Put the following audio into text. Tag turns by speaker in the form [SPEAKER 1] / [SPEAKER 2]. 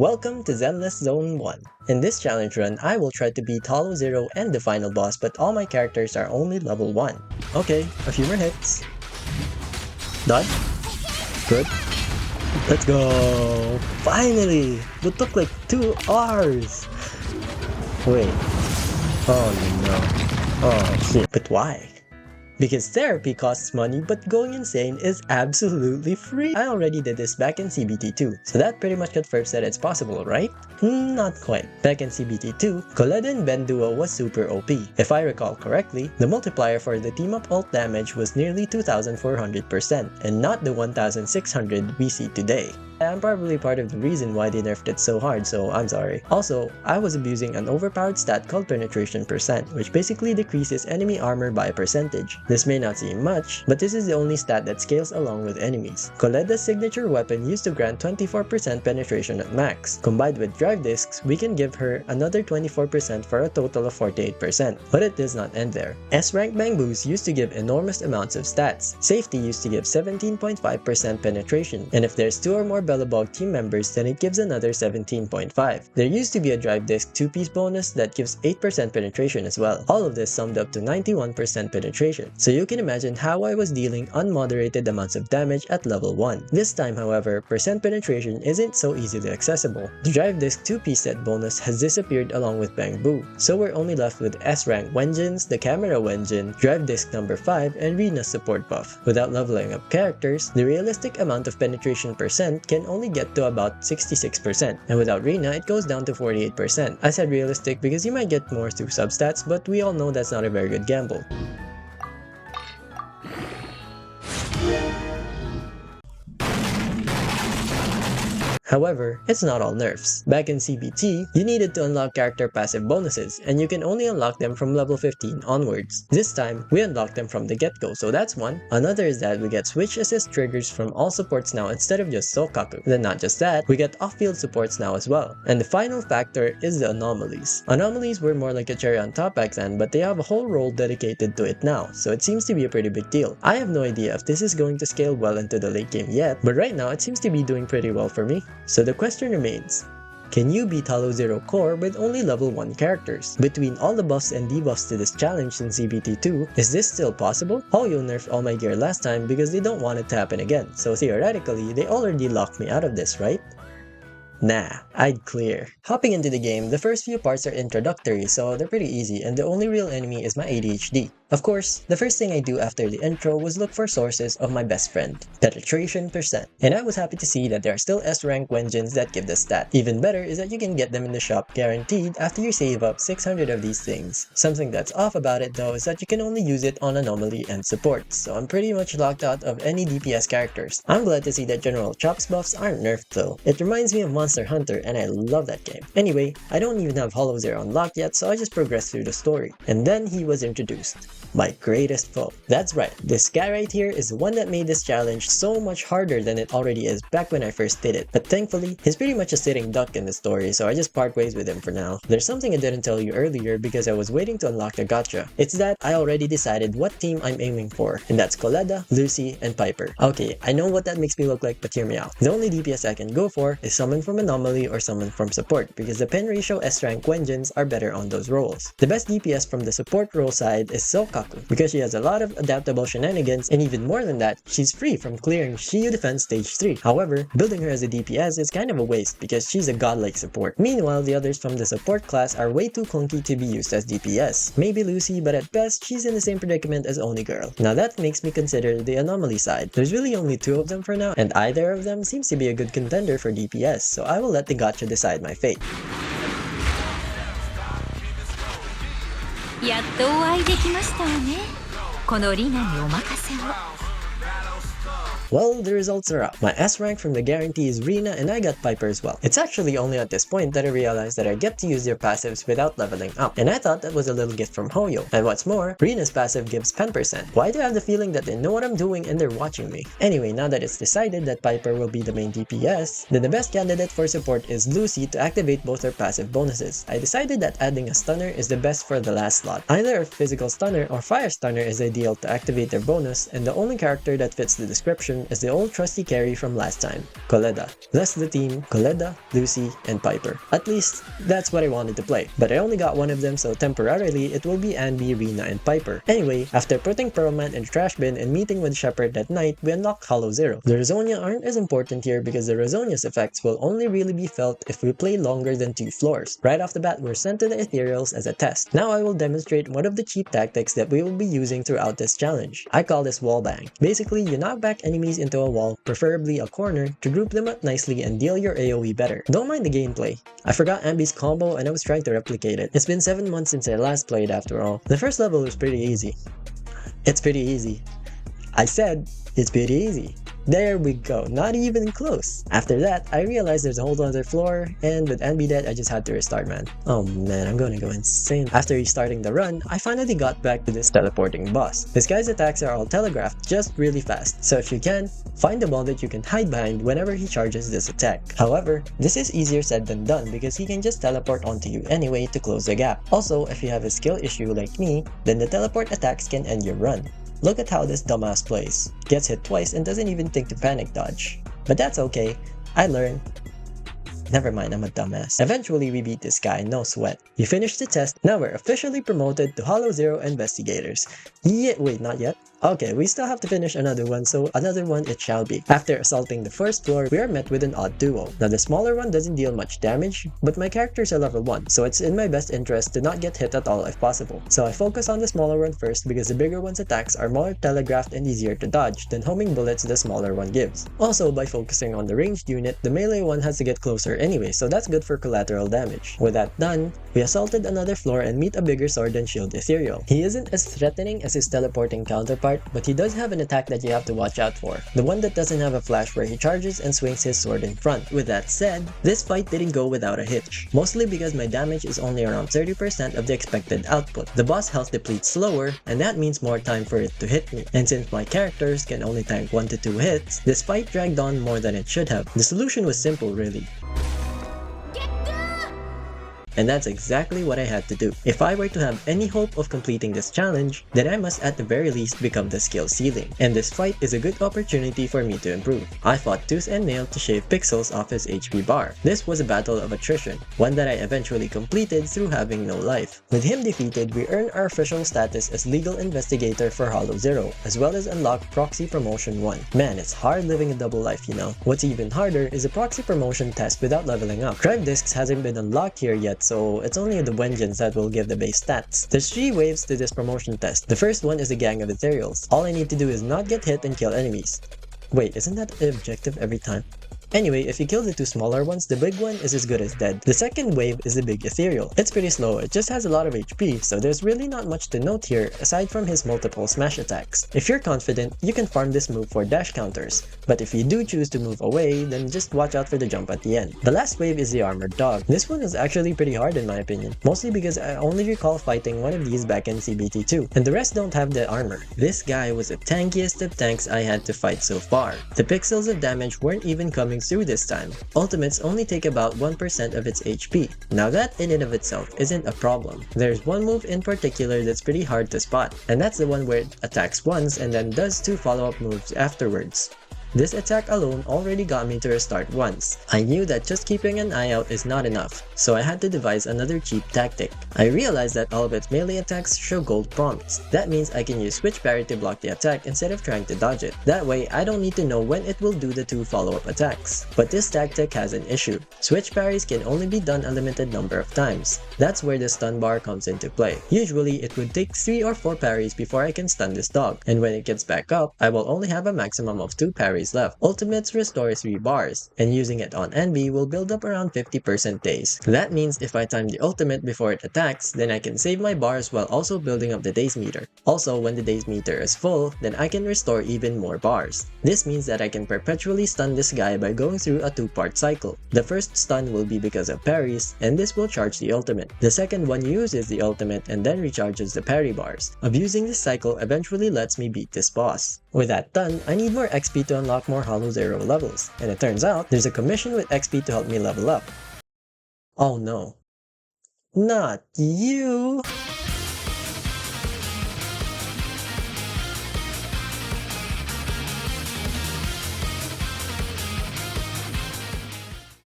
[SPEAKER 1] Welcome to Zenless Zone 1. In this challenge run, I will try to beat Hollow Zero and the final boss, but all my characters are only level 1. Okay, a few more hits. Done? Good. Let's go! Finally! It took like 2 hours! Wait. Oh no. Oh shit. But why? Because therapy costs money, but going insane is absolutely free. I already did this back in CBT2, so that pretty much confirms that it's possible, right? Not quite. Back in CBT2, Coletta and Ben duo was super OP. If I recall correctly, the multiplier for the team-up ult damage was nearly 2,400%, and not the 1,600 we see today. I'm probably part of the reason why they nerfed it so hard, so I'm sorry. Also, I was abusing an overpowered stat called penetration %, which basically decreases enemy armor by a percentage. This may not seem much, but this is the only stat that scales along with enemies. Coletta's signature weapon used to grant 24% penetration at max. Combined with drive discs, we can give her another 24% for a total of 48%. But it does not end there. S-rank Bang Boos used to give enormous amounts of stats. Safety used to give 17.5% penetration, and if there's 2 or more Bellabog team members, then it gives another 17.5. There used to be a drive disc 2-piece bonus that gives 8% penetration as well. All of this summed up to 91% penetration. So you can imagine how I was dealing unmoderated amounts of damage at level 1. This time, however, percent penetration isn't so easily accessible. The drive disc 2-piece set bonus has disappeared along with Bang Boo. So we're only left with S-rank Wenjins, the camera Wenjin, drive disc number 5, and Rina's support buff. Without leveling up characters, the realistic amount of penetration % can only get to about 66%, and without Rina, it goes down to 48%. I said realistic because you might get more through substats, but we all know that's not a very good gamble. However, it's not all nerfs. Back in CBT, you needed to unlock character passive bonuses, and you can only unlock them from level 15 onwards. This time, we unlocked them from the get-go, so that's one. Another is that we get switch assist triggers from all supports now instead of just Sokaku. Then not just that, we get off-field supports now as well. And the final factor is the anomalies. Anomalies were more like a cherry on top back then, but they have a whole role dedicated to it now, so it seems to be a pretty big deal. I have no idea if this is going to scale well into the late game yet, but right now it seems to be doing pretty well for me. So the question remains, can you beat Hollow Zero core with only level 1 characters? Between all the buffs and debuffs to this challenge in CBT2, is this still possible? Hoyo nerfed all my gear last time because they don't want it to happen again, so theoretically, they already locked me out of this, right? Nah, I'd clear. Hopping into the game, the first few parts are introductory, so they're pretty easy, and the only real enemy is my ADHD. Of course, the first thing I do after the intro was look for sources of my best friend, penetration %. And I was happy to see that there are still S-rank Wenjins that give this stat. Even better is that you can get them in the shop guaranteed after you save up 600 of these things. Something that's off about it though is that you can only use it on anomaly and support, so I'm pretty much locked out of any DPS characters. I'm glad to see that General Chop's buffs aren't nerfed though. It reminds me of Monster Hunter and I love that game. Anyway, I don't even have Hollow Zero unlocked yet, so I just progressed through the story. And then he was introduced. My greatest foe. That's right, this guy right here is the one that made this challenge so much harder than it already is back when I first did it. But thankfully, he's pretty much a sitting duck in the story, so I just part ways with him for now. There's something I didn't tell you earlier because I was waiting to unlock the gacha. It's that I already decided what team I'm aiming for, and that's Coletta, Lucy, and Piper. Okay, I know what that makes me look like, but hear me out. The only DPS I can go for is someone from Anomaly or someone from Support, because the pen ratio S-rank Wenjins are better on those roles. The best DPS from the support role side is Sokaku, because she has a lot of adaptable shenanigans, and even more than that, she's free from clearing Shiyu Defense Stage 3. However, building her as a DPS is kind of a waste because she's a godlike support. Meanwhile, the others from the support class are way too clunky to be used as DPS. Maybe Lucy, but at best, she's in the same predicament as Oni Girl. Now that makes me consider the Anomaly side. There's really only 2 of them for now, and either of them seems to be a good contender for DPS, so I will let the gacha decide my fate.
[SPEAKER 2] やっとお会いできましたわね。このリナにお任せを。
[SPEAKER 1] Well, the results are up. My S rank from the guarantee is Rina and I got Piper as well. It's actually only at this point that I realized that I get to use their passives without leveling up, and I thought that was a little gift from Hoyo. And what's more, Rina's passive gives pen %. Why do I have the feeling that they know what I'm doing and they're watching me? Anyway, now that it's decided that Piper will be the main DPS, then the best candidate for support is Lucy to activate both her passive bonuses. I decided that adding a stunner is the best for the last slot. Either a physical stunner or fire stunner is ideal to activate their bonus, and the only character that fits the description one is the old trusty carry from last time, Coletta. Thus the team, Coletta, Lucy, and Piper. At least, that's what I wanted to play. But I only got one of them, so temporarily it will be Anby, Rena, and Piper. Anyway, after putting Pearlman in the trash bin and meeting with Shepard that night, we unlock Hollow Zero. The Rosonia aren't as important here because the Rosonia's effects will only really be felt if we play longer than 2 floors. Right off the bat, we're sent to the Ethereals as a test. Now I will demonstrate one of the cheap tactics that we will be using throughout this challenge. I call this wall bang. Basically, you knock back enemies into a wall, preferably a corner, to group them up nicely and deal your AoE better. Don't mind the gameplay. I forgot Anby's combo and I was trying to replicate it. It's been 7 months since I last played after all. The first level was pretty easy. It's pretty easy. I said, it's pretty easy. There we go, not even close. After that, I realized there's a whole other floor, and with Anby dead, I just had to restart, man. Oh man, I'm gonna go insane. After restarting the run, I finally got back to this teleporting boss. This guy's attacks are all telegraphed just really fast, so if you can, find a wall that you can hide behind whenever he charges this attack. However, this is easier said than done because he can just teleport onto you anyway to close the gap. Also, if you have a skill issue like me, then the teleport attacks can end your run. Look at how this dumbass plays. Gets hit twice and doesn't even think to panic dodge. But that's okay, I learn. Never mind, I'm a dumbass. Eventually we beat this guy, no sweat. We finished the test, now we're officially promoted to Hollow Zero Investigators. Wait, not yet? Okay, we still have to finish another one, so another one it shall be. After assaulting the first floor, we are met with an odd duo. Now the smaller one doesn't deal much damage, but my characters are level 1, so it's in my best interest to not get hit at all if possible. So I focus on the smaller one first because the bigger one's attacks are more telegraphed and easier to dodge than homing bullets the smaller one gives. Also, by focusing on the ranged unit, the melee one has to get closer anyway, so that's good for collateral damage. With that done, we assaulted another floor and meet a bigger sword and shield ethereal. He isn't as threatening as his teleporting counterpart, but he does have an attack that you have to watch out for. The one that doesn't have a flash where he charges and swings his sword in front. With that said, this fight didn't go without a hitch. Mostly because my damage is only around 30% of the expected output. The boss health depletes slower, and that means more time for it to hit me. And since my characters can only tank 1 to 2 hits, this fight dragged on more than it should have. The solution was simple really. And that's exactly what I had to do. If I were to have any hope of completing this challenge, then I must at the very least become the skill ceiling. And this fight is a good opportunity for me to improve. I fought tooth and nail to shave pixels off his HP bar. This was a battle of attrition, one that I eventually completed through having no life. With him defeated, we earn our official status as legal investigator for Hollow Zero, as well as unlock Proxy Promotion 1. Man, it's hard living a double life, you know. What's even harder is a Proxy Promotion test without leveling up. Drive discs hasn't been unlocked here yet, so it's only the Wengeance that will give the base stats. There's 3 waves to this promotion test. The first one is a gang of Ethereals. All I need to do is not get hit and kill enemies. Wait, isn't that the objective every time? Anyway, if you kill the 2 smaller ones, the big one is as good as dead. The second wave is the big ethereal. It's pretty slow, it just has a lot of HP, so there's really not much to note here aside from his multiple smash attacks. If you're confident, you can farm this move for dash counters, but if you do choose to move away, then just watch out for the jump at the end. The last wave is the armored dog. This one is actually pretty hard in my opinion, mostly because I only recall fighting one of these back in CBT2, and the rest don't have the armor. This guy was the tankiest of tanks I had to fight so far. The pixels of damage weren't even coming through this time. Ultimates only take about 1% of its HP. Now that in and of itself isn't a problem. There's one move in particular that's pretty hard to spot, and that's the one where it attacks once and then does 2 follow-up moves afterwards. This attack alone already got me to restart once. I knew that just keeping an eye out is not enough, so I had to devise another cheap tactic. I realized that all of its melee attacks show gold prompts. That means I can use switch parry to block the attack instead of trying to dodge it. That way, I don't need to know when it will do the 2 follow-up attacks. But this tactic has an issue. Switch parries can only be done a limited number of times. That's where the stun bar comes into play. Usually, it would take 3 or 4 parries before I can stun this dog, and when it gets back up, I will only have a maximum of 2 parries left. Ultimates restore 3 bars, and using it on Anby will build up around 50% days. That means if I time the ultimate before it attacks, then I can save my bars while also building up the days meter. Also, when the days meter is full, then I can restore even more bars. This means that I can perpetually stun this guy by going through a 2-part cycle. The first stun will be because of parries, and this will charge the ultimate. The second one uses the ultimate and then recharges the parry bars. Abusing this cycle eventually lets me beat this boss. With that done, I need more XP to unlock more Hollow Zero levels, and it turns out there's a commission with XP to help me level up. Oh no. Not you!